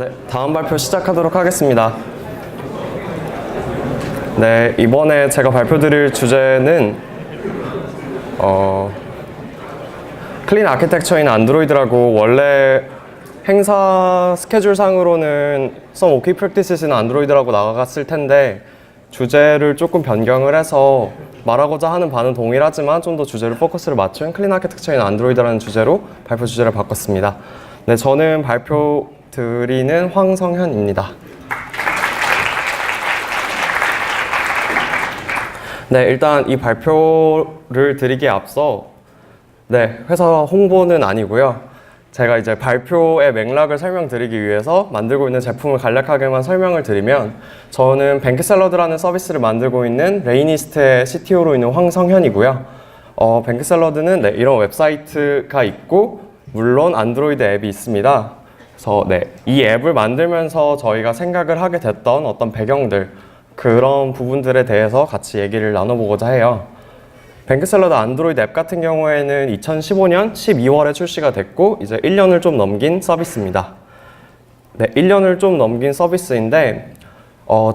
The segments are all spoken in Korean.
네, 다음 발표 시작하도록 하겠습니다. 네, 이번에 제가 발표드릴 주제는 클린 아키텍처인 안드로이드라고 원래 행사 스케줄 상으로는 Some OK Practices in 안드로이드라고 나갔을 텐데 주제를 조금 변경을 해서 말하고자 하는 바는 동일하지만 좀 더 주제를 포커스를 맞춘 클린 아키텍처인 안드로이드라는 주제로 발표 주제를 바꿨습니다. 네, 저는 발표 드리는 황성현입니다. 네, 일단 이 발표를 드리기에 앞서 회사 홍보는 아니고요. 제가 이제 발표의 맥락을 설명드리기 위해서 만들고 있는 제품을 간략하게만 설명을 드리면 저는 뱅크샐러드라는 서비스를 만들고 있는 레이니스트의 CTO로 있는 황성현이고요. 뱅크샐러드는 이런 웹사이트가 있고 물론 안드로이드 앱이 있습니다. 그래서 이 앱을 만들면서 저희가 생각을 하게 됐던 어떤 배경들 그런 부분들에 대해서 같이 얘기를 나눠보고자 해요. 뱅크샐러드 안드로이드 앱 같은 경우에는 2015년 12월에 출시가 됐고 이제 1년을 좀 넘긴 서비스입니다. 1년을 좀 넘긴 서비스인데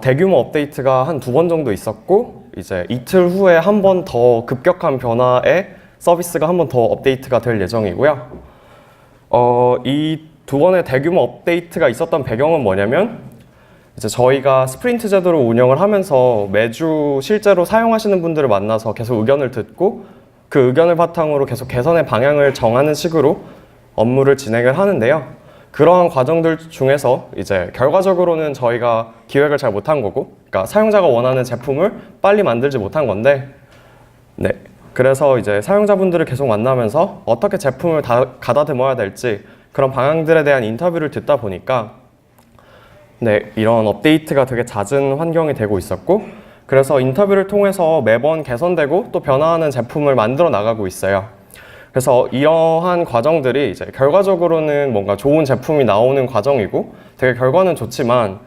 대규모 업데이트가 한 2번 정도 있었고 이제 이틀 후에 한 번 더 급격한 변화의 서비스가 한 번 더 업데이트가 될 예정이고요. 이 2번의 대규모 업데이트가 있었던 배경은 뭐냐면 이제 저희가 스프린트 제도로 운영을 하면서 매주 실제로 사용하시는 분들을 만나서 계속 의견을 듣고 그 의견을 바탕으로 계속 개선의 방향을 정하는 식으로 업무를 진행을 하는데요. 그러한 과정들 중에서 이제 결과적으로는 저희가 기획을 잘 못한 거고, 그러니까 사용자가 원하는 제품을 빨리 만들지 못한 건데, 그래서 이제 사용자분들을 계속 만나면서 어떻게 제품을 가다듬어야 될지 그런 방향들에 대한 인터뷰를 듣다 보니까 이런 업데이트가 되게 잦은 환경이 되고 있었고 그래서 인터뷰를 통해서 매번 개선되고 또 변화하는 제품을 만들어 나가고 있어요. 그래서 이러한 과정들이 이제 결과적으로는 뭔가 좋은 제품이 나오는 과정이고 되게 결과는 좋지만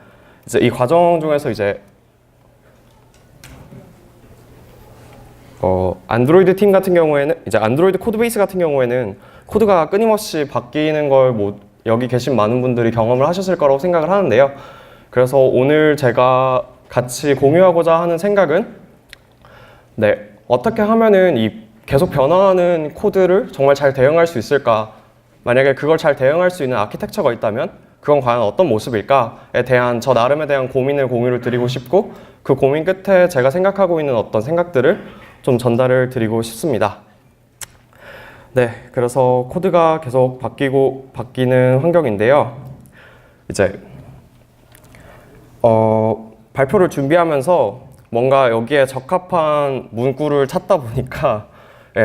이제 이 과정 중에서 이제 안드로이드 팀 같은 경우에는 이제 안드로이드 코드 베이스 같은 경우에는 코드가 끊임없이 바뀌는 걸 여기 계신 많은 분들이 경험을 하셨을 거라고 생각을 하는데요. 그래서 오늘 제가 같이 공유하고자 하는 생각은 어떻게 하면은 이 계속 변화하는 코드를 정말 잘 대응할 수 있을까? 만약에 그걸 잘 대응할 수 있는 아키텍처가 있다면 그건 과연 어떤 모습일까에 대한 저 나름에 대한 고민을 공유를 드리고 싶고 그 고민 끝에 제가 생각하고 있는 어떤 생각들을 좀 전달을 드리고 싶습니다. 그래서 코드가 계속 바뀌는 환경인데요. 이제 발표를 준비하면서 뭔가 여기에 적합한 문구를 찾다 보니까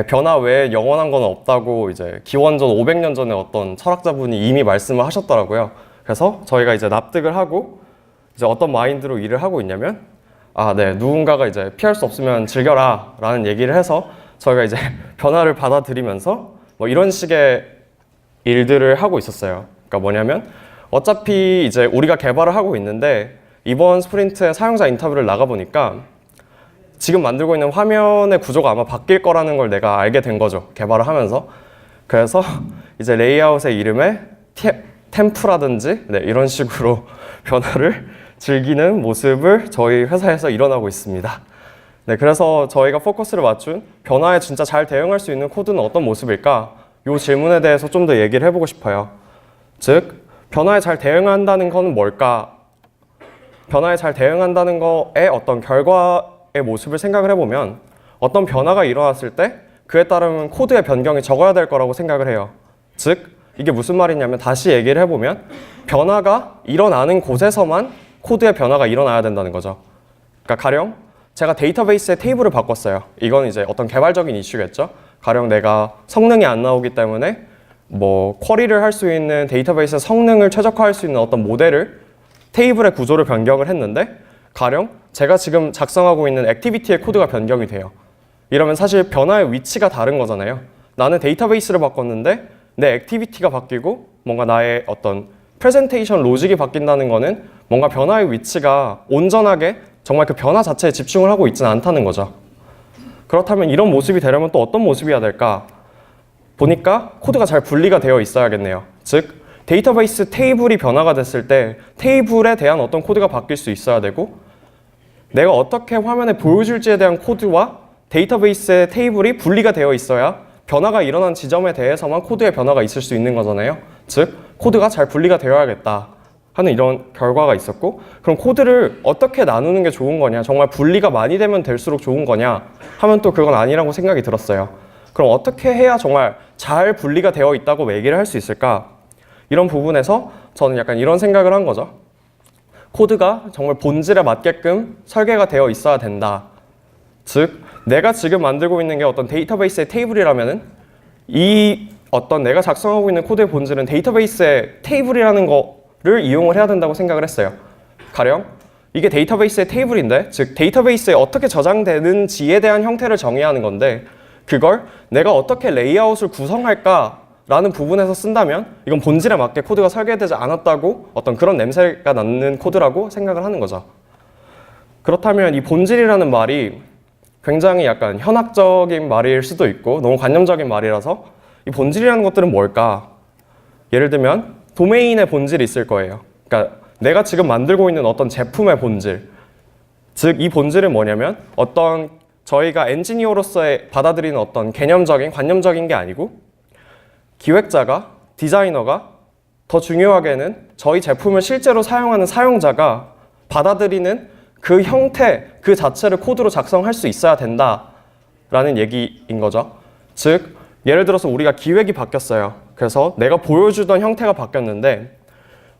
변화 외에 영원한 건 없다고 이제 기원전 500년 전에 어떤 철학자분이 이미 말씀을 하셨더라고요. 그래서 저희가 이제 납득을 하고 이제 어떤 마인드로 일을 하고 있냐면 누군가가 이제 피할 수 없으면 즐겨라 라는 얘기를 해서 저희가 이제 변화를 받아들이면서 이런 식의 일들을 하고 있었어요. 그러니까 뭐냐면 어차피 이제 우리가 개발을 하고 있는데 이번 스프린트에 사용자 인터뷰를 나가보니까 지금 만들고 있는 화면의 구조가 아마 바뀔 거라는 걸 내가 알게 된 거죠. 개발을 하면서. 그래서 이제 레이아웃의 이름에 템프라든지 이런 식으로 변화를 즐기는 모습을 저희 회사에서 일어나고 있습니다. 그래서 저희가 포커스를 맞춘 변화에 진짜 잘 대응할 수 있는 코드는 어떤 모습일까? 이 질문에 대해서 좀 더 얘기를 해보고 싶어요. 즉, 변화에 잘 대응한다는 건 뭘까? 변화에 잘 대응한다는 거에 어떤 결과의 모습을 생각을 해보면 어떤 변화가 일어났을 때 그에 따르면 코드의 변경이 적어야 될 거라고 생각을 해요. 즉, 이게 무슨 말이냐면 다시 얘기를 해보면 변화가 일어나는 곳에서만 코드의 변화가 일어나야 된다는 거죠. 그러니까 가령 제가 데이터베이스의 테이블을 바꿨어요. 이건 이제 어떤 개발적인 이슈겠죠. 가령 내가 성능이 안 나오기 때문에 쿼리를 할 수 있는 데이터베이스의 성능을 최적화할 수 있는 어떤 모델을 테이블의 구조를 변경을 했는데 가령 제가 지금 작성하고 있는 액티비티의 코드가 변경이 돼요. 이러면 사실 변화의 위치가 다른 거잖아요. 나는 데이터베이스를 바꿨는데 내 액티비티가 바뀌고 뭔가 나의 어떤 프레젠테이션 로직이 바뀐다는 거는 뭔가 변화의 위치가 온전하게 정말 그 변화 자체에 집중을 하고 있지는 않다는 거죠. 그렇다면 이런 모습이 되려면 또 어떤 모습이어야 될까? 보니까 코드가 잘 분리가 되어 있어야겠네요. 즉, 데이터베이스 테이블이 변화가 됐을 때 테이블에 대한 어떤 코드가 바뀔 수 있어야 되고 내가 어떻게 화면에 보여줄지에 대한 코드와 데이터베이스의 테이블이 분리가 되어 있어야 변화가 일어난 지점에 대해서만 코드의 변화가 있을 수 있는 거잖아요. 즉 코드가 잘 분리가 되어야겠다 하는 이런 결과가 있었고, 그럼 코드를 어떻게 나누는 게 좋은 거냐, 정말 분리가 많이 되면 될수록 좋은 거냐 하면 또 그건 아니라고 생각이 들었어요. 그럼 어떻게 해야 정말 잘 분리가 되어 있다고 얘기를 할 수 있을까? 이런 부분에서 저는 약간 이런 생각을 한 거죠. 코드가 정말 본질에 맞게끔 설계가 되어 있어야 된다. 즉 내가 지금 만들고 있는 게 어떤 데이터베이스의 테이블이라면은 이 어떤 내가 작성하고 있는 코드의 본질은 데이터베이스의 테이블이라는 거를 이용을 해야 된다고 생각을 했어요. 가령 이게 데이터베이스의 테이블인데, 즉 데이터베이스에 어떻게 저장되는지에 대한 형태를 정의하는 건데 그걸 내가 어떻게 레이아웃을 구성할까 라는 부분에서 쓴다면 이건 본질에 맞게 코드가 설계되지 않았다고 어떤 그런 냄새가 나는 코드라고 생각을 하는 거죠. 그렇다면 이 본질이라는 말이 굉장히 약간 현학적인 말일 수도 있고 너무 관념적인 말이라서 이 본질이라는 것들은 뭘까? 예를 들면 도메인의 본질이 있을 거예요. 그러니까 내가 지금 만들고 있는 어떤 제품의 본질, 즉 이 본질은 뭐냐면 어떤 저희가 엔지니어로서의 받아들이는 어떤 개념적인 관념적인 게 아니고 기획자가, 디자이너가, 더 중요하게는 저희 제품을 실제로 사용하는 사용자가 받아들이는 그 형태, 그 자체를 코드로 작성할 수 있어야 된다라는 얘기인 거죠. 즉 예를 들어서 우리가 기획이 바뀌었어요. 그래서 내가 보여주던 형태가 바뀌었는데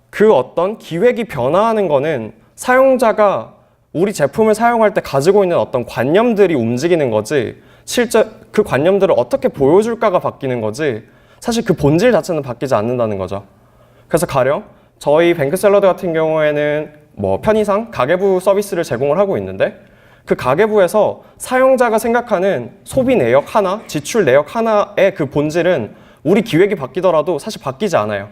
그 어떤 기획이 변화하는 거는 사용자가 우리 제품을 사용할 때 가지고 있는 어떤 관념들이 움직이는 거지, 실제 그 관념들을 어떻게 보여줄까가 바뀌는 거지 사실 그 본질 자체는 바뀌지 않는다는 거죠. 그래서 가령 저희 뱅크샐러드 같은 경우에는 뭐 편의상 가계부 서비스를 제공을 하고 있는데 그 가계부에서 사용자가 생각하는 소비 내역 하나, 지출 내역 하나의 그 본질은 우리 기획이 바뀌더라도 사실 바뀌지 않아요.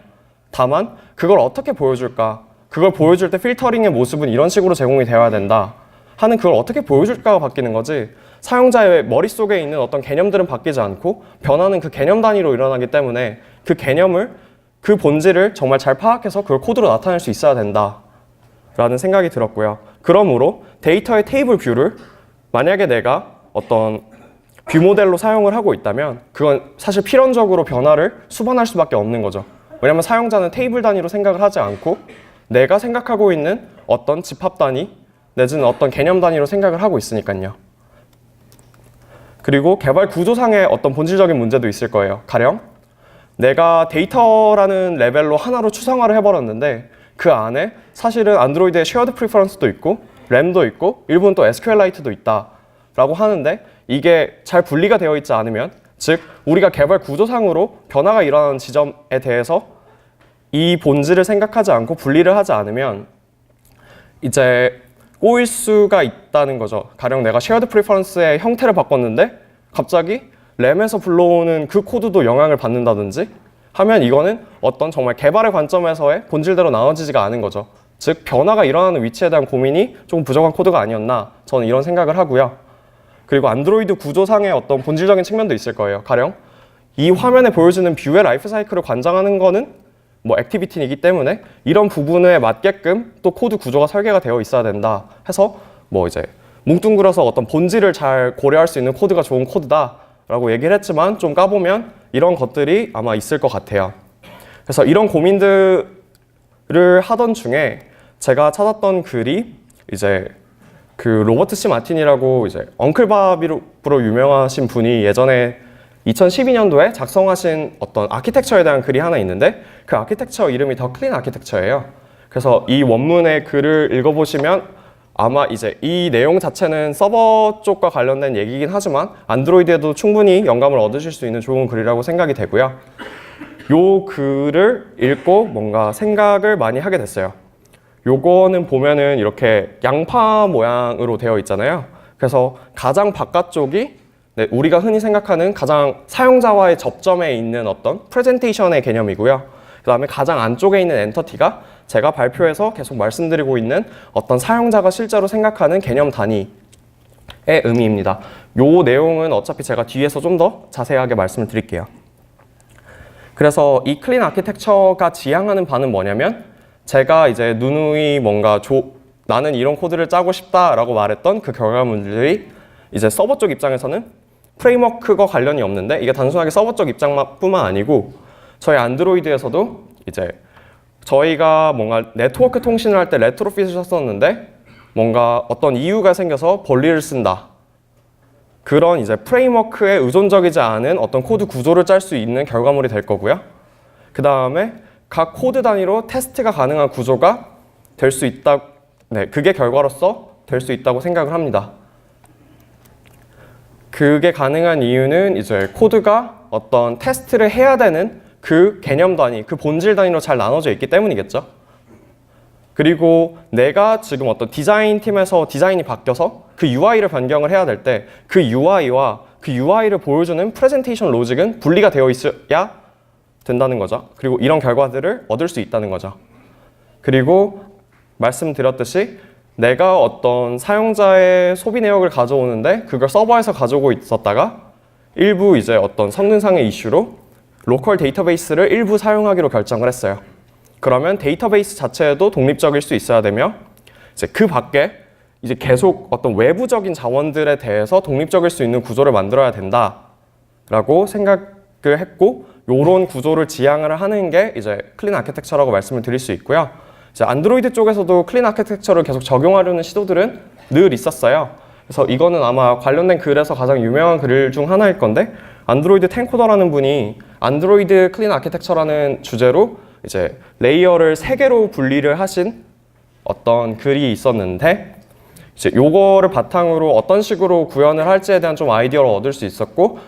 다만 그걸 어떻게 보여줄까, 그걸 보여줄 때 필터링의 모습은 이런 식으로 제공이 되어야 된다 하는 그걸 어떻게 보여줄까가 바뀌는 거지 사용자의 머릿속에 있는 어떤 개념들은 바뀌지 않고 변화는 그 개념 단위로 일어나기 때문에 그 개념을, 그 본질을 정말 잘 파악해서 그걸 코드로 나타낼 수 있어야 된다 라는 생각이 들었고요. 그러므로 데이터의 테이블 뷰를 만약에 내가 어떤 뷰 모델로 사용을 하고 있다면 그건 사실 필연적으로 변화를 수반할 수밖에 없는 거죠. 왜냐하면 사용자는 테이블 단위로 생각을 하지 않고 내가 생각하고 있는 어떤 집합 단위 내지는 어떤 개념 단위로 생각을 하고 있으니까요. 그리고 개발 구조상의 어떤 본질적인 문제도 있을 거예요. 가령 내가 데이터라는 레벨로 하나로 추상화를 해버렸는데 그 안에 사실은 안드로이드의 쉐어드 프리퍼런스도 있고 램도 있고 일부는 또 SQLite도 있다 라고 하는데 이게 잘 분리가 되어 있지 않으면, 즉 우리가 개발 구조상으로 변화가 일어나는 지점에 대해서 이 본질을 생각하지 않고 분리를 하지 않으면 이제 꼬일 수가 있다는 거죠. 가령 내가 쉐어드 프리퍼런스의 형태를 바꿨는데 갑자기 램에서 불러오는 그 코드도 영향을 받는다든지 하면 이거는 어떤 정말 개발의 관점에서의 본질대로 나눠지지가 않은 거죠. 즉 변화가 일어나는 위치에 대한 고민이 조금 부족한 코드가 아니었나 저는 이런 생각을 하고요. 그리고 안드로이드 구조상의 어떤 본질적인 측면도 있을 거예요. 가령 이 화면에 보여주는 뷰의 라이프 사이클을 관장하는 거는 뭐 액티비티이기 때문에 이런 부분에 맞게끔 또 코드 구조가 설계가 되어 있어야 된다 해서 뭐 이제 뭉뚱그려서 어떤 본질을 잘 고려할 수 있는 코드가 좋은 코드다 라고 얘기를 했지만 좀 까보면 이런 것들이 아마 있을 것 같아요. 그래서 이런 고민들을 하던 중에 제가 찾았던 글이 이제 그 로버트 C 마틴이라고 이제 엉클바비로 유명하신 분이 예전에 2012년도에 작성하신 어떤 아키텍처에 대한 글이 하나 있는데 그 아키텍처 이름이 더 클린 아키텍처예요. 그래서 이 원문의 글을 읽어보시면 아마 이제 이 내용 자체는 서버 쪽과 관련된 얘기긴 하지만 안드로이드에도 충분히 영감을 얻으실 수 있는 좋은 글이라고 생각이 되고요. 요 글을 읽고 뭔가 생각을 많이 하게 됐어요. 요거는 보면은 이렇게 양파 모양으로 되어 있잖아요. 그래서 가장 바깥쪽이 우리가 흔히 생각하는 가장 사용자와의 접점에 있는 어떤 프레젠테이션의 개념이고요. 그 다음에 가장 안쪽에 있는 엔터티가 제가 발표에서 계속 말씀드리고 있는 어떤 사용자가 실제로 생각하는 개념 단위의 의미입니다. 요 내용은 어차피 제가 뒤에서 좀 더 자세하게 말씀을 드릴게요. 그래서 이 클린 아키텍처가 지향하는 바는 뭐냐면 제가 이제 누누이 뭔가 나는 이런 코드를 짜고 싶다라고 말했던 그 결과물들이 이제 서버 쪽 입장에서는 프레임워크가 관련이 없는데 이게 단순하게 서버 쪽 입장뿐만 아니고 저희 안드로이드에서도 이제 저희가 뭔가 네트워크 통신을 할 때 레트로핏을 썼었는데 뭔가 어떤 이유가 생겨서 벌리를 쓴다. 그런 이제 프레임워크에 의존적이지 않은 어떤 코드 구조를 짤 수 있는 결과물이 될 거고요. 그 다음에 각 코드 단위로 테스트가 가능한 구조가 될 수 있다. 네, 그게 결과로서 될 수 있다고 생각을 합니다. 그게 가능한 이유는 이제 코드가 어떤 테스트를 해야 되는 그 개념 단위, 그 본질 단위로 잘 나눠져 있기 때문이겠죠. 그리고 내가 지금 어떤 디자인 팀에서 디자인이 바뀌어서 그 UI를 변경을 해야 될 때 그 UI와 그 UI를 보여주는 프레젠테이션 로직은 분리가 되어 있어야 된다는 거죠. 그리고 이런 결과들을 얻을 수 있다는 거죠. 그리고 말씀드렸듯이 내가 어떤 사용자의 소비 내역을 가져오는데 그걸 서버에서 가져오고 있었다가 일부 이제 어떤 성능상의 이슈로 로컬 데이터베이스를 일부 사용하기로 결정을 했어요. 그러면 데이터베이스 자체에도 독립적일 수 있어야 되며 이제 그 밖에 이제 계속 어떤 외부적인 자원들에 대해서 독립적일 수 있는 구조를 만들어야 된다라고 생각을 했고 요런 구조를 지향을 하는 게 이제 클린 아키텍처라고 말씀을 드릴 수 있고요. 이제 안드로이드 쪽에서도 클린 아키텍처를 계속 적용하려는 시도들은 늘 있었어요. 그래서 이거는 아마 관련된 글에서 가장 유명한 글 중 하나일 건데 안드로이드 텐코더라는 분이 안드로이드 클린 아키텍처라는 주제로 이제 레이어를 3개로 분리를 하신 어떤 글이 있었는데 이제 요거를 바탕으로 어떤 식으로 구현을 할지에 대한 좀 아이디어를 얻을 수 있었고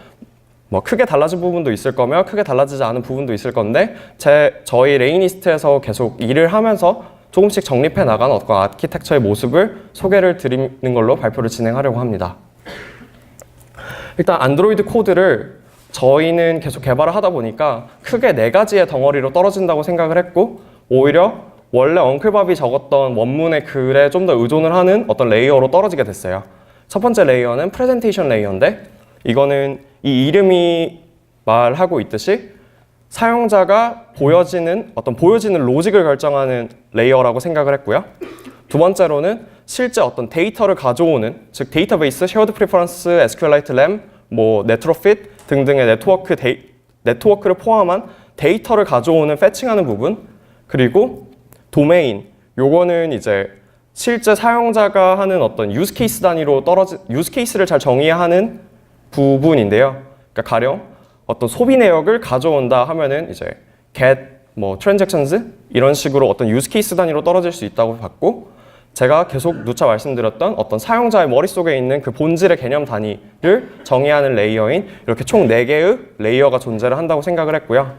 뭐 크게 달라진 부분도 있을 거며 크게 달라지지 않은 부분도 있을 건데 저희 레이니스트에서 계속 일을 하면서 조금씩 정립해 나간 어떤 아키텍처의 모습을 소개를 드리는 걸로 발표를 진행하려고 합니다. 일단 안드로이드 코드를 저희는 계속 개발을 하다 보니까 크게 4가지의 덩어리로 떨어진다고 생각을 했고 오히려 원래 엉클밥이 적었던 원문의 글에 좀 더 의존을 하는 어떤 레이어로 떨어지게 됐어요. 첫 번째 레이어는 프레젠테이션 레이어인데 이거는 이 이름이 말하고 있듯이 사용자가 보여지는 로직을 결정하는 레이어라고 생각을 했고요. 두 번째로는 실제 어떤 데이터를 가져오는 즉 데이터베이스, 쉐어드 프리퍼런스, SQLite 램, 뭐 네트로핏 등등의 네트워크를 포함한 데이터를 가져오는 패칭하는 부분 그리고 도메인 요거는 이제 실제 사용자가 하는 어떤 유즈 케이스 단위로 유즈 케이스를 잘 정의하는 부분인데요. 그러니까 가령 어떤 소비 내역을 가져온다 하면은 이제 get 뭐 transactions 이런 식으로 어떤 유즈 케이스 단위로 떨어질 수 있다고 봤고 제가 계속 누차 말씀드렸던 어떤 사용자의 머릿속에 있는 그 본질의 개념 단위를 정의하는 레이어인 이렇게 총 4개의 레이어가 존재를 한다고 생각을 했고요.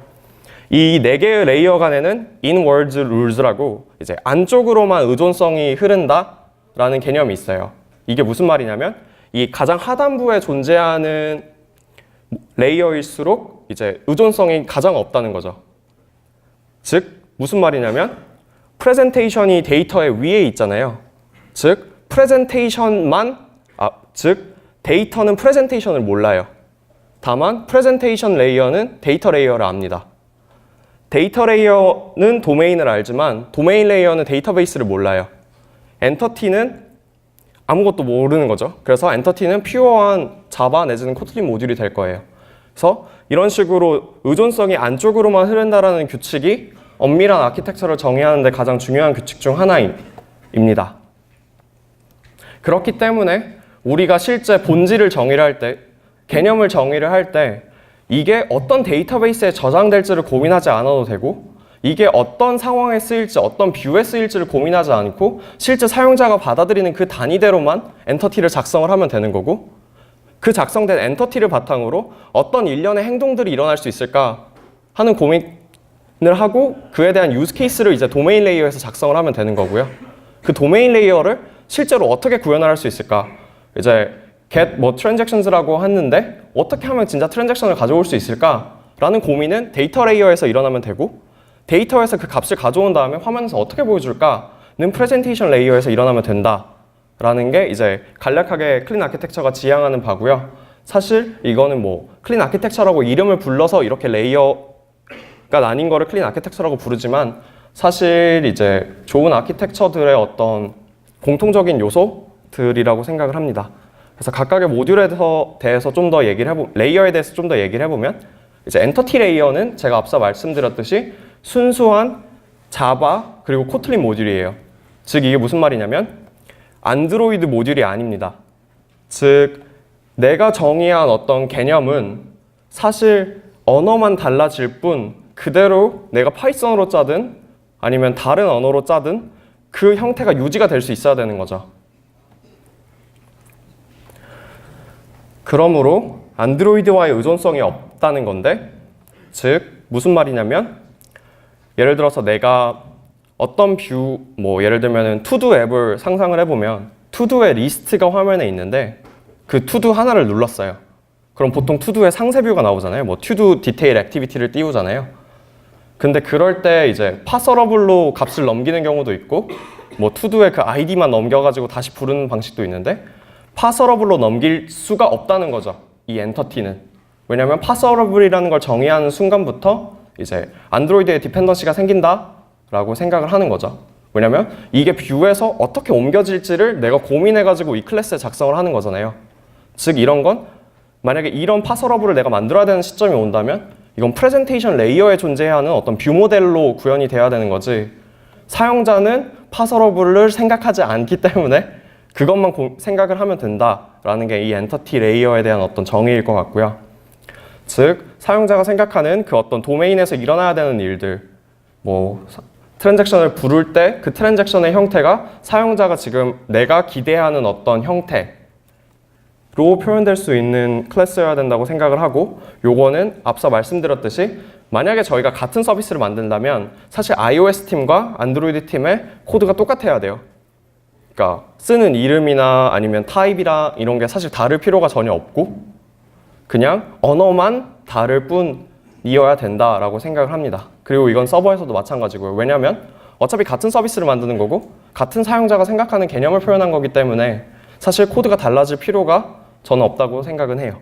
이 4개의 레이어 간에는 inward rules라고 이제 안쪽으로만 의존성이 흐른다라는 개념이 있어요. 이게 무슨 말이냐면 이 가장 하단부에 존재하는 레이어일수록 이제 의존성이 가장 없다는 거죠. 즉 무슨 말이냐면 프레젠테이션이 데이터의 위에 있잖아요. 즉 데이터는 프레젠테이션을 몰라요. 다만 프레젠테이션 레이어는 데이터 레이어를 압니다. 데이터 레이어는 도메인을 알지만 도메인 레이어는 데이터베이스를 몰라요. 엔터티는 아무것도 모르는 거죠. 그래서 엔터티는 퓨어한 자바 내지는 코틀린 모듈이 될 거예요. 그래서 이런 식으로 의존성이 안쪽으로만 흐른다라는 규칙이 엄밀한 아키텍처를 정의하는 데 가장 중요한 규칙 중 하나입니다. 그렇기 때문에 우리가 실제 본질을 정의를 할 때, 개념을 정의를 할 때 이게 어떤 데이터베이스에 저장될지를 고민하지 않아도 되고 이게 어떤 상황에 쓰일지, 어떤 뷰에 쓰일지를 고민하지 않고 실제 사용자가 받아들이는 그 단위대로만 엔터티를 작성을 하면 되는 거고 그 작성된 엔터티를 바탕으로 어떤 일련의 행동들이 일어날 수 있을까 하는 고민을 하고 그에 대한 유즈 케이스를 이제 도메인 레이어에서 작성을 하면 되는 거고요. 그 도메인 레이어를 실제로 어떻게 구현을 할 수 있을까? 이제 get transactions라고 했는데 어떻게 하면 진짜 트랜잭션을 가져올 수 있을까라는 고민은 데이터 레이어에서 일어나면 되고 데이터에서 그 값을 가져온 다음에 화면에서 어떻게 보여줄까는 프레젠테이션 레이어에서 일어나면 된다라는 게 이제 간략하게 클린 아키텍처가 지향하는 바고요. 사실 이거는 뭐 클린 아키텍처라고 이름을 불러서 이렇게 레이어를 나뉜 거를 클린 아키텍처라고 부르지만 사실 이제 좋은 아키텍처들의 어떤 공통적인 요소들이라고 생각을 합니다. 그래서 각각의 모듈에 대해서 좀 더 레이어에 대해서 좀 더 얘기를 해보면 이제 엔터티 레이어는 제가 앞서 말씀드렸듯이 순수한 자바 그리고 코틀린 모듈이에요. 즉 이게 무슨 말이냐면 안드로이드 모듈이 아닙니다. 즉 내가 정의한 어떤 개념은 사실 언어만 달라질 뿐 그대로 내가 파이썬으로 짜든 아니면 다른 언어로 짜든 그 형태가 유지가 될 수 있어야 되는 거죠. 그러므로 안드로이드와의 의존성이 없다는 건데, 즉 무슨 말이냐면 예를 들어서 내가 어떤 예를 들면 투두 앱을 상상을 해보면 투두의 리스트가 화면에 있는데 그 투두 하나를 눌렀어요. 그럼 보통 투두의 상세 뷰가 나오잖아요. 투두 디테일 액티비티를 띄우잖아요. 근데 그럴 때 이제 파서러블로 값을 넘기는 경우도 있고 투두의 그 아이디만 넘겨가지고 다시 부르는 방식도 있는데 파서러블로 넘길 수가 없다는 거죠. 이 엔터티는. 왜냐면 파서러블이라는 걸 정의하는 순간부터 이제 안드로이드에 디펜던시가 생긴다라고 생각을 하는 거죠. 왜냐면 이게 뷰에서 어떻게 옮겨질지를 내가 고민해가지고 이 클래스에 작성을 하는 거잖아요. 즉 이런 건 만약에 이런 파서러블을 내가 만들어야 되는 시점이 온다면 이건 프레젠테이션 레이어에 존재하는 어떤 뷰 모델로 구현이 돼야 되는 거지 사용자는 파서러블을 생각하지 않기 때문에 그것만 생각을 하면 된다라는 게 이 엔터티 레이어에 대한 어떤 정의일 것 같고요. 즉 사용자가 생각하는 그 어떤 도메인에서 일어나야 되는 일들 트랜잭션을 부를 때 그 트랜잭션의 형태가 사용자가 지금 내가 기대하는 어떤 형태로 표현될 수 있는 클래스여야 된다고 생각을 하고 요거는 앞서 말씀드렸듯이 만약에 저희가 같은 서비스를 만든다면 사실 iOS 팀과 안드로이드 팀의 코드가 똑같아야 돼요. 그러니까 쓰는 이름이나 아니면 타입이나 이런 게 사실 다를 필요가 전혀 없고 그냥 언어만 다를 뿐이어야 된다라고 생각을 합니다. 그리고 이건 서버에서도 마찬가지고요. 왜냐하면 어차피 같은 서비스를 만드는 거고 같은 사용자가 생각하는 개념을 표현한 거기 때문에 사실 코드가 달라질 필요가 저는 없다고 생각은 해요.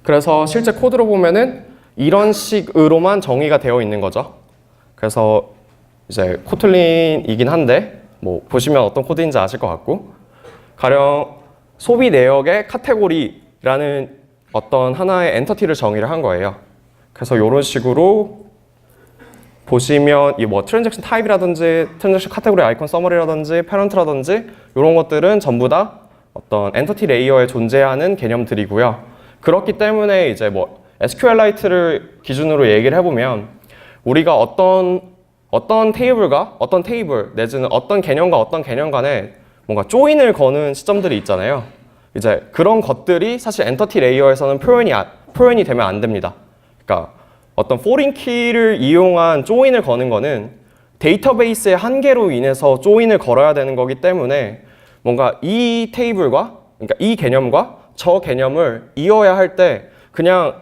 그래서 실제 코드로 보면은 이런 식으로만 정의가 되어 있는 거죠. 그래서 이제 코틀린이긴 한데 보시면 어떤 코드인지 아실 것 같고 가령 소비 내역의 카테고리라는 어떤 하나의 엔터티를 정의를 한 거예요. 그래서 이런 식으로 보시면 이 트랜잭션 타입이라든지 트랜잭션 카테고리 아이콘 서머리라든지 패런트라든지 이런 것들은 전부 다 어떤 엔터티 레이어에 존재하는 개념들이고요. 그렇기 때문에 이제 SQLite를 기준으로 얘기를 해보면 우리가 어떤 테이블 내지는 어떤 개념과 어떤 개념 간에 뭔가 조인을 거는 시점들이 있잖아요. 이제 그런 것들이 사실 엔터티 레이어에서는 표현이 되면 안 됩니다. 그러니까 어떤 포린 키를 이용한 조인을 거는 거는 데이터베이스의 한계로 인해서 조인을 걸어야 되는 거기 때문에 뭔가 이 테이블과 그러니까 이 개념과 저 개념을 이어야 할 때 그냥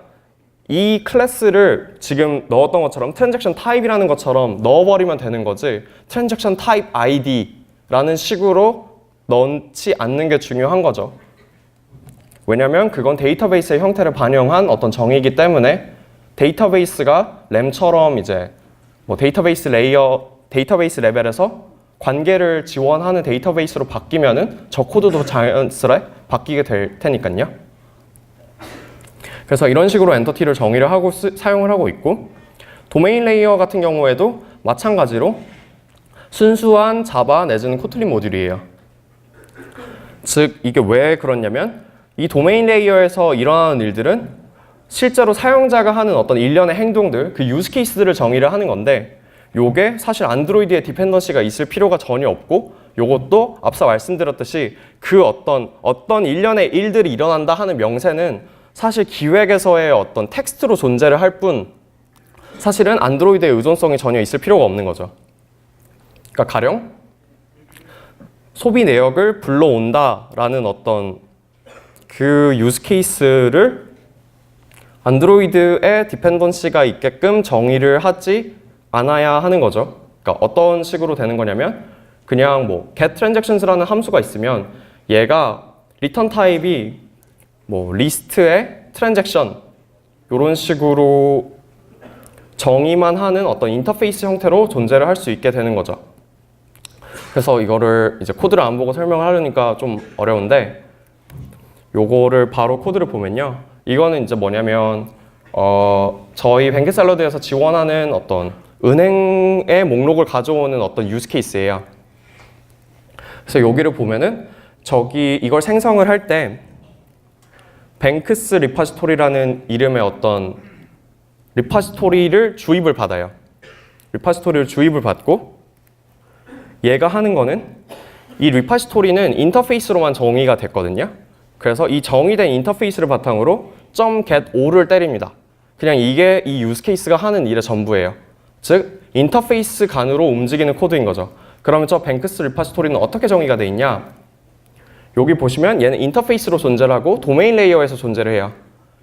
이 클래스를 지금 넣었던 것처럼 트랜잭션 타입이라는 것처럼 넣어버리면 되는 거지 트랜잭션 타입 ID라는 식으로 넣지 않는 게 중요한 거죠. 왜냐면 그건 데이터베이스의 형태를 반영한 어떤 정의이기 때문에 데이터베이스가 램처럼 이제 데이터베이스 레벨에서 관계를 지원하는 데이터베이스로 바뀌면은 저 코드도 자연스레 바뀌게 될 테니까요. 그래서 이런 식으로 엔터티를 정의를 하고 사용을 하고 있고 도메인 레이어 같은 경우에도 마찬가지로 순수한 자바 내지는 코틀린 모듈이에요. 즉 이게 왜 그렇냐면 이 도메인 레이어에서 일어나는 일들은 실제로 사용자가 하는 어떤 일련의 행동들, 그 유즈 케이스들을 정의를 하는 건데 요게 사실 안드로이드에 디펜던시가 있을 필요가 전혀 없고 요것도 앞서 말씀드렸듯이 그 어떤 일련의 일들이 일어난다 하는 명세는 사실 기획에서의 어떤 텍스트로 존재를 할 뿐 사실은 안드로이드의 의존성이 전혀 있을 필요가 없는 거죠. 그러니까 가령 소비 내역을 불러온다라는 어떤 그 유즈 케이스를 안드로이드에 디펜던시가 있게끔 정의를 하지 않아야 하는 거죠. 그러니까 어떤 식으로 되는 거냐면 그냥 getTransactions라는 함수가 있으면 얘가 리턴 타입이 리스트의 트랜잭션 이런 식으로 정의만 하는 어떤 인터페이스 형태로 존재를 할 수 있게 되는 거죠. 그래서 이거를 이제 코드를 안 보고 설명을 하려니까 좀 어려운데, 요거를 바로 코드를 보면요. 이거는 이제 뭐냐면 저희 뱅크샐러드에서 지원하는 어떤 은행의 목록을 가져오는 어떤 유즈 케이스예요. 그래서 여기를 보면은 저기 이걸 생성을 할 때 뱅크스 리파지토리라는 이름의 어떤 리파지토리를 주입을 받아요. 리파지토리를 주입을 받고 얘가 하는 거는 이 리파지토리는 인터페이스로만 정의가 됐거든요. 그래서 이 정의된 인터페이스를 바탕으로 .getO를 때립니다. 그냥 이게 이 유즈 케이스가 하는 일의 전부예요. 즉 인터페이스 간으로 움직이는 코드인 거죠. 그러면 저 뱅크스 리파지토리는 어떻게 정의가 돼 있냐? 여기 보시면 얘는 인터페이스로 존재를 하고 도메인 레이어에서 존재를 해요.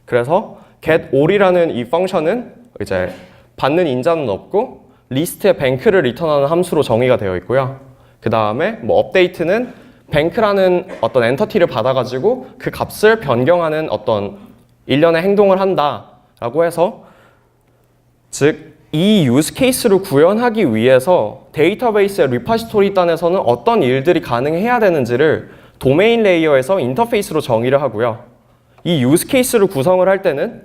그래서 getAll이라는 이 펑션은 이제 받는 인자는 없고 리스트에 뱅크를 리턴하는 함수로 정의가 되어 있고요. 그 다음에 뭐 업데이트는 뱅크라는 어떤 엔터티를 받아가지고 그 값을 변경하는 어떤 일련의 행동을 한다라고 해서, 즉 이 유즈 케이스를 구현하기 위해서 데이터베이스의 리파지토리 단에서는 어떤 일들이 가능해야 되는지를 도메인 레이어에서 인터페이스로 정의를 하고요. 이 유즈 케이스를 구성을 할 때는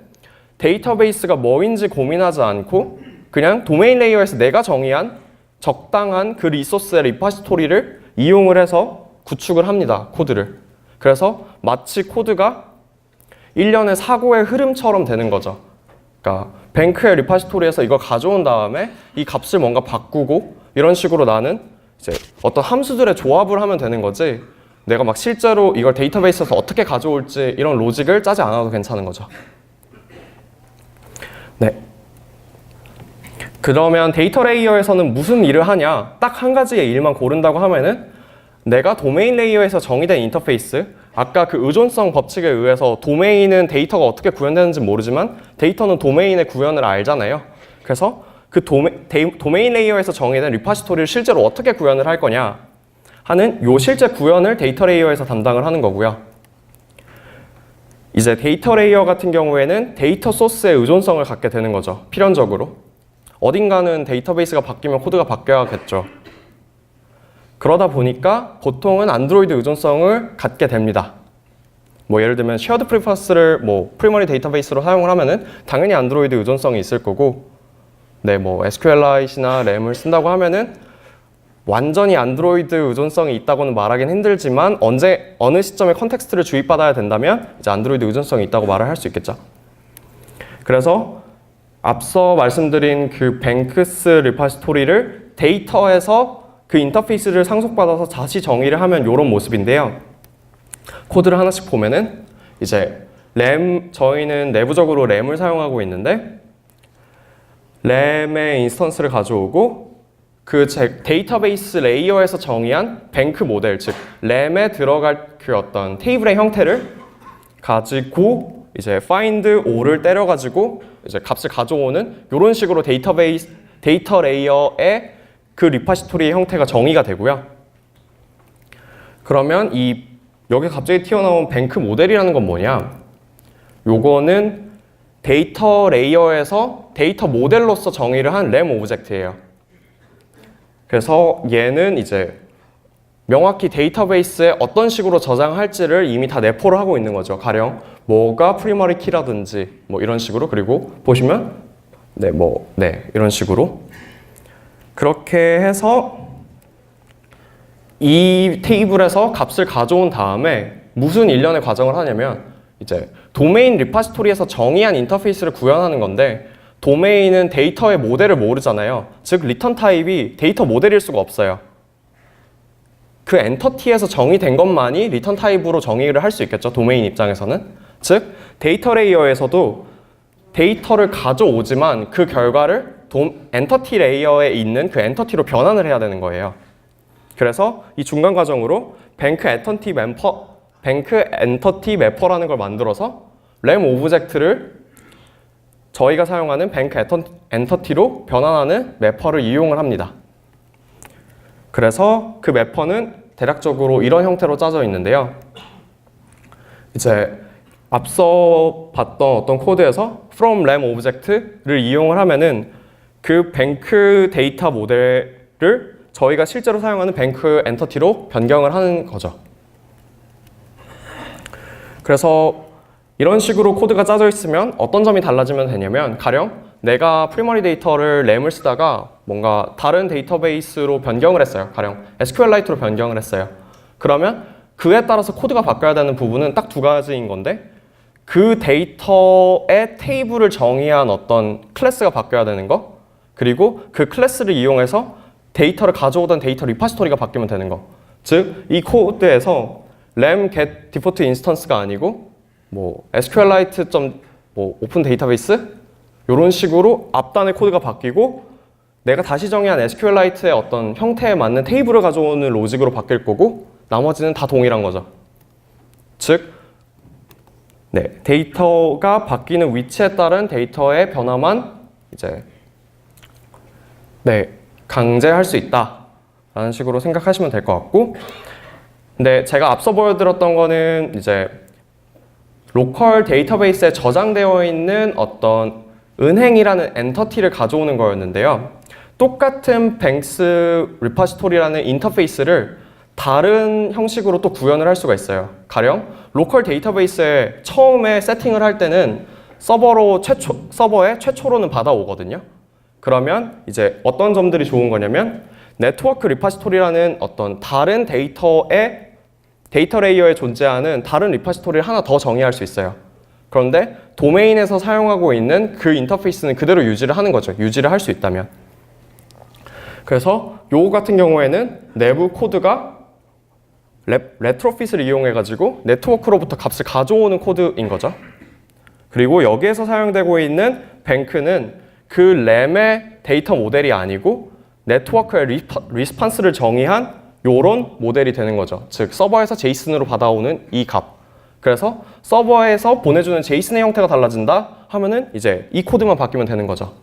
데이터베이스가 뭐인지 고민하지 않고 그냥 도메인 레이어에서 내가 정의한 적당한 그 리소스의 리파지토리를 이용을 해서 구축을 합니다. 코드를. 그래서 마치 코드가 일련의 사고의 흐름처럼 되는 거죠. 그러니까 뱅크의 리파지토리에서 이걸 가져온 다음에 이 값을 뭔가 바꾸고 이런 식으로 나는 이제 어떤 함수들의 조합을 하면 되는 거지, 내가 막 실제로 이걸 데이터베이스에서 어떻게 가져올지 이런 로직을 짜지 않아도 괜찮은 거죠. 네. 그러면 데이터 레이어에서는 무슨 일을 하냐? 딱 한 가지의 일만 고른다고 하면은 내가 도메인 레이어에서 정의된 인터페이스, 아까 그 의존성 법칙에 의해서 도메인은 데이터가 어떻게 구현되는지 모르지만 데이터는 도메인의 구현을 알잖아요. 그래서 그 도메인 레이어에서 정의된 리파지토리를 실제로 어떻게 구현을 할 거냐 하는 요 실제 구현을 데이터 레이어에서 담당을 하는 거고요. 이제 데이터 레이어 같은 경우에는 데이터 소스의 의존성을 갖게 되는 거죠. 필연적으로. 어딘가는 데이터베이스가 바뀌면 코드가 바뀌어야겠죠. 그러다 보니까 보통은 안드로이드 의존성을 갖게 됩니다. 뭐 예를 들면 쉐어드 프리퍼스를 뭐 프리머리 데이터베이스로 사용을 하면은 당연히 안드로이드 의존성이 있을 거고, 네, 뭐 SQLite나 램을 쓴다고 하면은 완전히 안드로이드 의존성이 있다고는 말하긴 힘들지만 어느 시점에 컨텍스트를 주입받아야 된다면 이제 안드로이드 의존성이 있다고 말을 할 수 있겠죠. 그래서 앞서 말씀드린 그 뱅크스 리파지토리를 데이터에서 그 인터페이스를 상속받아서 다시 정의를 하면 이런 모습인데요. 코드를 하나씩 보면은 이제 저희는 내부적으로 램을 사용하고 있는데 램의 인스턴스를 가져오고 그 데이터베이스 레이어에서 정의한 뱅크 모델, 즉 램에 들어갈 그 어떤 테이블의 형태를 가지고 이제 find all을 때려가지고 이제 값을 가져오는 이런 식으로 데이터 레이어의 그 리파지토리의 형태가 정의가 되고요. 그러면 여기 갑자기 튀어나온 뱅크 모델이라는 건 뭐냐? 요거는 데이터 레이어에서 데이터 모델로서 정의를 한 램 오브젝트예요. 그래서 얘는 이제 명확히 데이터베이스에 어떤 식으로 저장할지를 이미 다 내포를 하고 있는 거죠. 가령 뭐가 프리머리 키라든지 뭐 이런 식으로. 그리고 보시면 이런 식으로 그렇게 해서 이 테이블에서 값을 가져온 다음에 무슨 일련의 과정을 하냐면 이제 도메인 리파지토리에서 정의한 인터페이스를 구현하는 건데, 도메인은 데이터의 모델을 모르잖아요. 즉 리턴 타입이 데이터 모델일 수가 없어요. 그 엔터티에서 정의된 것만이 리턴 타입으로 정의를 할 수 있겠죠. 도메인 입장에서는. 즉 데이터 레이어에서도 데이터를 가져오지만 그 결과를 엔터티 레이어에 있는 그 엔터티로 변환을 해야 되는 거예요. 그래서 이 중간 과정으로 뱅크 엔터티 매퍼라는 걸 만들어서 램 오브젝트를 저희가 사용하는 뱅크 엔터티로 변환하는 매퍼를 이용을 합니다. 그래서 그 매퍼는 대략적으로 이런 형태로 짜져 있는데요. 이제 앞서 봤던 어떤 코드에서 from 램 오브젝트를 이용을 하면은 그 뱅크 데이터 모델을 저희가 실제로 사용하는 뱅크 엔터티로 변경을 하는 거죠. 그래서 이런 식으로 코드가 짜져 있으면 어떤 점이 달라지면 되냐면, 가령 내가 프리머리 데이터를 램을 쓰다가 뭔가 다른 데이터베이스로 변경을 했어요. 가령 SQLite로 변경을 했어요. 그러면 그에 따라서 코드가 바뀌어야 되는 부분은 딱 두 가지인 건데, 그 데이터의 테이블을 정의한 어떤 클래스가 바뀌어야 되는 거, 그리고 그 클래스를 이용해서 데이터를 가져오던 데이터 리파지토리가 바뀌면 되는 거. 즉, 이 코드에서 램 get default instance가 아니고 뭐 SQLite 오픈 데이터베이스 이런 식으로 앞단의 코드가 바뀌고, 내가 다시 정의한 SQLite의 어떤 형태에 맞는 테이블을 가져오는 로직으로 바뀔 거고, 나머지는 다 동일한 거죠. 즉, 데이터가 바뀌는 위치에 따른 데이터의 변화만 이제 강제할 수 있다라는 식으로 생각하시면 될 것 같고, 근데 제가 앞서 보여드렸던 거는 이제 로컬 데이터베이스에 저장되어 있는 어떤 은행이라는 엔터티를 가져오는 거였는데요. 똑같은 뱅스 리파지토리라는 인터페이스를 다른 형식으로 또 구현을 할 수가 있어요. 가령 로컬 데이터베이스에 처음에 세팅을 할 때는 서버에 최초로는 받아오거든요. 그러면 이제 어떤 점들이 좋은 거냐면, 네트워크 리파지토리라는 어떤 다른 데이터 레이어에 존재하는 다른 리파지토리를 하나 더 정의할 수 있어요. 그런데 도메인에서 사용하고 있는 그 인터페이스는 그대로 유지를 하는 거죠. 유지를 할 수 있다면. 그래서 요거 같은 경우에는 내부 코드가 레트로핏을 이용해가지고 네트워크로부터 값을 가져오는 코드인 거죠. 그리고 여기에서 사용되고 있는 뱅크는 그 램의 데이터 모델이 아니고 네트워크의 리스판스를 정의한 요런 모델이 되는 거죠. 즉, 서버에서 제이슨으로 받아오는 이 값. 그래서 서버에서 보내주는 제이슨의 형태가 달라진다 하면은 이제 이 코드만 바뀌면 되는 거죠.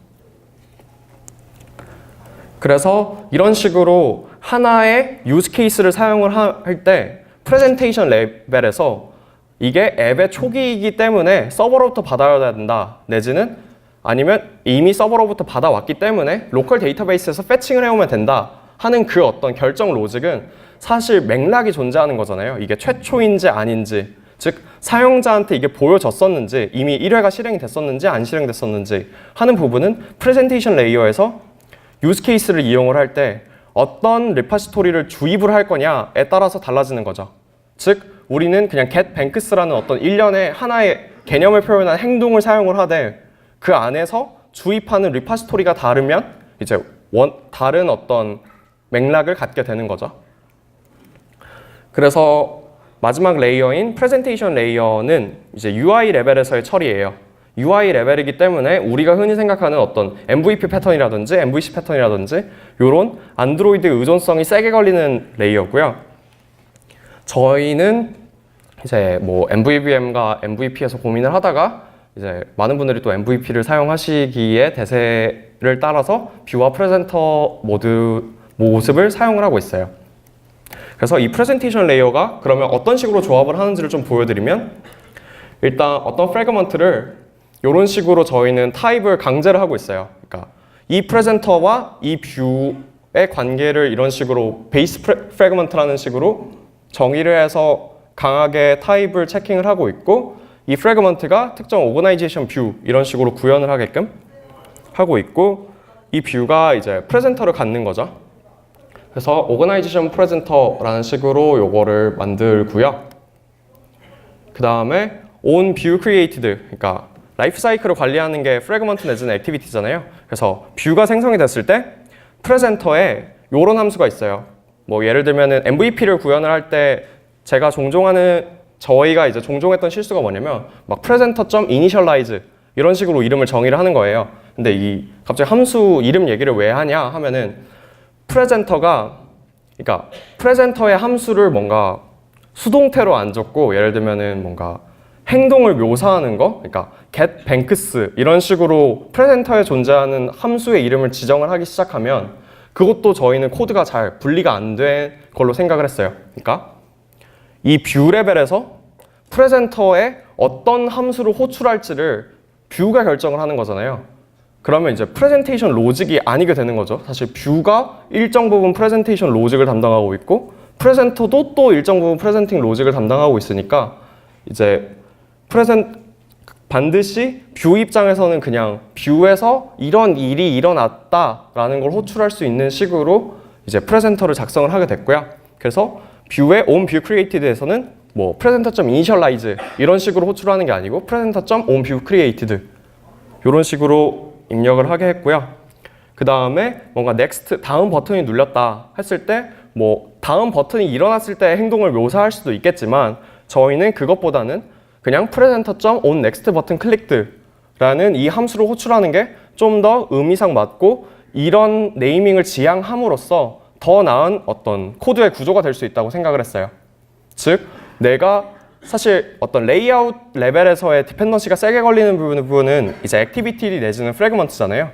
그래서 이런 식으로 하나의 유즈 케이스를 사용을 할 때 프레젠테이션 레벨에서 이게 앱의 초기이기 때문에 서버로부터 받아야 된다, 내지는 아니면 이미 서버로부터 받아왔기 때문에 로컬 데이터베이스에서 패칭을 해오면 된다 하는 그 어떤 결정 로직은 사실 맥락이 존재하는 거잖아요. 이게 최초인지 아닌지, 즉 사용자한테 이게 보여졌었는지, 이미 1회가 실행이 됐었는지 안 실행됐었는지 하는 부분은 프레젠테이션 레이어에서 유즈 케이스를 이용을 할 때 어떤 리파지토리를 주입을 할 거냐에 따라서 달라지는 거죠. 즉, 우리는 그냥 getBanks라는 어떤 일련의 하나의 개념을 표현한 행동을 사용을 하되, 그 안에서 주입하는 리파지토리가 다르면 이제 다른 어떤 맥락을 갖게 되는 거죠. 그래서 마지막 레이어인 프레젠테이션 레이어는 이제 UI 레벨에서의 처리예요. UI 레벨이기 때문에 우리가 흔히 생각하는 어떤 MVP 패턴이라든지 MVC 패턴이라든지 이런 안드로이드 의존성이 세게 걸리는 레이어고요. 저희는 이제 뭐 MVVM과 MVP에서 고민을 하다가 이제 많은 분들이 또 MVP를 사용하시기에 대세를 따라서 뷰와 프레젠터 모습을 사용을 하고 있어요. 그래서 이 프레젠테이션 레이어가 그러면 어떤 식으로 조합을 하는지를 좀 보여드리면, 일단 어떤 프래그먼트를 이런 식으로 저희는 타입을 강제를 하고 있어요. 그러니까 이 프레젠터와 이 뷰의 관계를 이런 식으로 베이스 프래그먼트라는 식으로 정의를 해서 강하게 타입을 체킹을 하고 있고, 이 프래그먼트가 특정 오거나이제이션 뷰 이런 식으로 구현을 하게끔 하고 있고, 이 뷰가 이제 프레젠터를 갖는 거죠. 그래서 오거나이제이션 프레젠터라는 식으로 요거를 만들고요. 그 다음에 on view created, 그러니까 라이프 사이클을 관리하는 게 프래그먼트 내지는 액티비티잖아요. 그래서 뷰가 생성이 됐을 때 프레젠터에 요런 함수가 있어요. 뭐 예를 들면은 MVP를 구현을 할 때 저희가 이제 종종 했던 실수가 뭐냐면 막 presenter.initialize 이런 식으로 이름을 정의를 하는 거예요. 근데 이 갑자기 함수 이름 얘기를 왜 하냐 하면은 그러니까 프레젠터의 함수를 뭔가 수동태로 안 적고, 예를 들면은 뭔가 행동을 묘사하는 거, 그러니까 get banks 이런 식으로 프레젠터에 존재하는 함수의 이름을 지정을 하기 시작하면 그것도 저희는 코드가 잘 분리가 안 된 걸로 생각을 했어요. 그러니까 이 뷰 레벨에서 프레젠터에 어떤 함수를 호출할지를 뷰가 결정을 하는 거잖아요. 그러면 이제 프레젠테이션 로직이 아니게 되는 거죠. 사실 뷰가 일정 부분 프레젠테이션 로직을 담당하고 있고 프레젠터도 또 일정 부분 프레젠팅 로직을 담당하고 있으니까 이제 반드시 뷰 입장에서는 그냥 뷰에서 이런 일이 일어났다라는 걸 호출할 수 있는 식으로 이제 프레젠터를 작성을 하게 됐고요. 그래서 뷰의 onViewCreated에서는 뭐 presenter.initialize 이런 식으로 호출하는 게 아니고 presenter.onViewCreated 이런 식으로 입력을 하게 했고요. 그 다음에 뭔가 next 다음 버튼이 눌렸다 했을 때 뭐 다음 버튼이 일어났을 때 행동을 묘사할 수도 있겠지만 저희는 그것보다는 그냥 presenter.onNext 버튼 클릭드라는 이 함수를 호출하는 게 좀 더 의미상 맞고 이런 네이밍을 지향함으로써 더 나은 어떤 코드의 구조가 될 수 있다고 생각을 했어요. 즉 내가 사실 어떤 레이아웃 레벨에서의 디펜던시가 세게 걸리는 부분은 이제 액티비티 내지는 프래그먼트잖아요.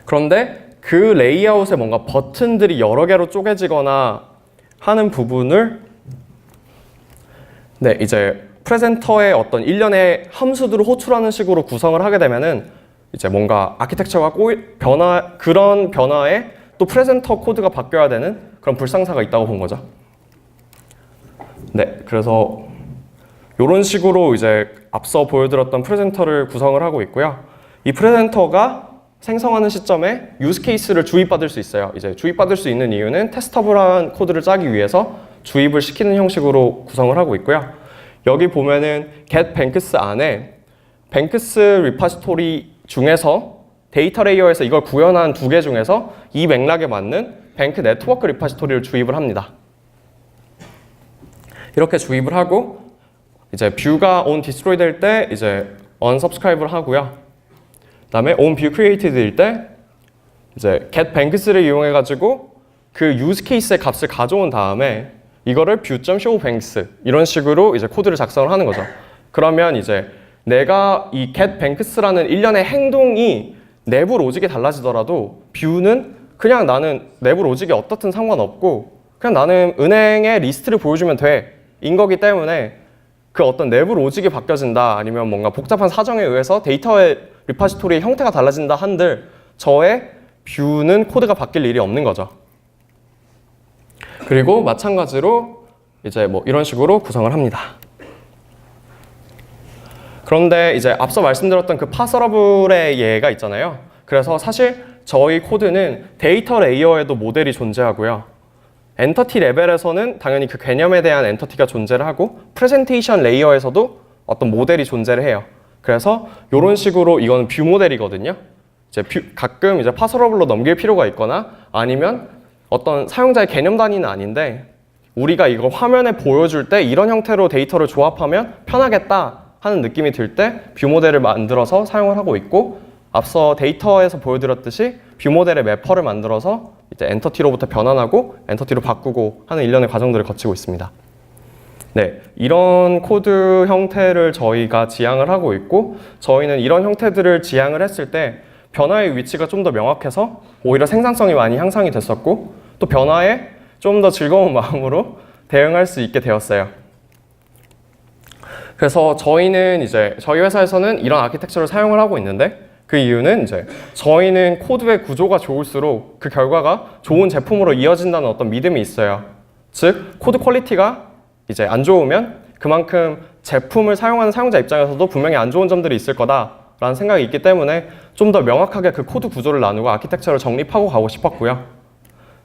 그런데 그 레이아웃에 뭔가 버튼들이 여러 개로 쪼개지거나 하는 부분을 이제 프레젠터의 어떤 일련의 함수들을 호출하는 식으로 구성을 하게 되면은 이제 뭔가 아키텍처가 그런 변화에 또 프레젠터 코드가 바뀌어야 되는 그런 불상사가 있다고 본 거죠. 네, 그래서 이런 식으로 이제 앞서 보여드렸던 프레젠터를 구성을 하고 있고요. 이 프레젠터가 생성하는 시점에 유즈 케이스를 주입받을 수 있어요. 이제 주입받을 수 있는 이유는 테스터블한 코드를 짜기 위해서 주입을 시키는 형식으로 구성을 하고 있고요. 여기 보면은 get banks 안에 banks 리파지토리 중에서 데이터 레이어에서 이걸 구현한 두 개 중에서 이 맥락에 맞는 bank 네트워크 리파지토리를 주입을 합니다. 이렇게 주입을 하고 이제 뷰가 on destroy 될 때 이제 unsubscribe를 하고요. 그다음에 on view created일 때 이제 get banks를 이용해 가지고 그 use case의 값을 가져온 다음에 이거를 view.show banks 이런 식으로 이제 코드를 작성을 하는 거죠. 그러면 이제 내가 이 get banks라는 일련의 행동이 내부 로직이 달라지더라도 뷰는 그냥 나는 내부 로직이 어떻든 상관없고 그냥 나는 은행의 리스트를 보여주면 돼 인 거기 때문에 그 어떤 내부 로직이 바뀌어진다 아니면 뭔가 복잡한 사정에 의해서 데이터의 리파지토리의 형태가 달라진다 한들 저의 뷰는 코드가 바뀔 일이 없는 거죠. 그리고 마찬가지로 이제 뭐 이런 식으로 구성을 합니다. 그런데 이제 앞서 말씀드렸던 그 파서러블의 예가 있잖아요. 그래서 사실 저희 코드는 데이터 레이어에도 모델이 존재하고요. 엔터티 레벨에서는 당연히 그 개념에 대한 엔터티가 존재를 하고 프레젠테이션 레이어에서도 어떤 모델이 존재를 해요. 그래서 이런 식으로 이건 뷰 모델이거든요. 이제 가끔 이제 파서러블로 넘길 필요가 있거나 아니면 어떤 사용자의 개념 단위는 아닌데 우리가 이걸 화면에 보여줄 때 이런 형태로 데이터를 조합하면 편하겠다 하는 느낌이 들 때 뷰 모델을 만들어서 사용을 하고 있고 앞서 데이터에서 보여드렸듯이 뷰 모델의 매퍼를 만들어서 이제 엔터티로부터 변환하고 엔터티로 바꾸고 하는 일련의 과정들을 거치고 있습니다. 네, 이런 코드 형태를 저희가 지향을 하고 있고 저희는 이런 형태들을 지향을 했을 때 변화의 위치가 좀 더 명확해서 오히려 생산성이 많이 향상이 됐었고 또 변화에 좀 더 즐거운 마음으로 대응할 수 있게 되었어요. 그래서 저희는 이제 저희 회사에서는 이런 아키텍처를 사용을 하고 있는데 그 이유는 이제 저희는 코드의 구조가 좋을수록 그 결과가 좋은 제품으로 이어진다는 어떤 믿음이 있어요. 즉 코드 퀄리티가 이제 안 좋으면 그만큼 제품을 사용하는 사용자 입장에서도 분명히 안 좋은 점들이 있을 거다라는 생각이 있기 때문에 좀 더 명확하게 그 코드 구조를 나누고 아키텍처를 정립하고 가고 싶었고요.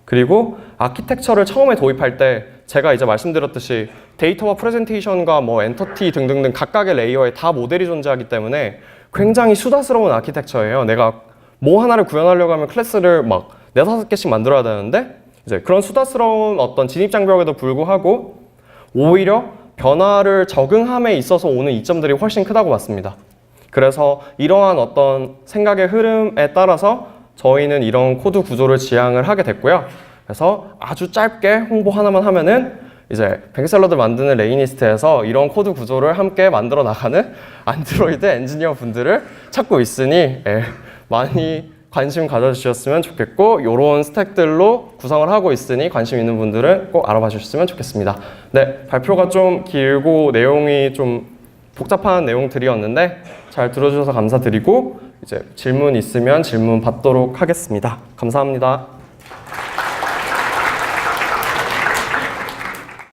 그리고 아키텍처를 처음에 도입할 때 제가 이제 말씀드렸듯이 데이터와 프레젠테이션과 뭐 엔터티 등등등 각각의 레이어에 다 모델이 존재하기 때문에 굉장히 수다스러운 아키텍처예요. 내가 뭐 하나를 구현하려고 하면 클래스를 막 4-5개씩 만들어야 되는데 이제 그런 수다스러운 어떤 진입장벽에도 불구하고 오히려 변화를 적응함에 있어서 오는 이점들이 훨씬 크다고 봤습니다. 그래서 이러한 어떤 생각의 흐름에 따라서 저희는 이런 코드 구조를 지향을 하게 됐고요. 그래서 아주 짧게 홍보 하나만 하면은 이제 뱅크샐러드 만드는 레이니스트에서 이런 코드 구조를 함께 만들어 나가는 안드로이드 엔지니어 분들을 찾고 있으니 많이 관심 가져주셨으면 좋겠고 이런 스택들로 구성을 하고 있으니 관심 있는 분들은 꼭 알아봐 주셨으면 좋겠습니다. 네, 발표가 좀 길고 내용이 좀 복잡한 내용들이었는데 잘 들어주셔서 감사드리고 이제 질문 있으면 질문 받도록 하겠습니다. 감사합니다.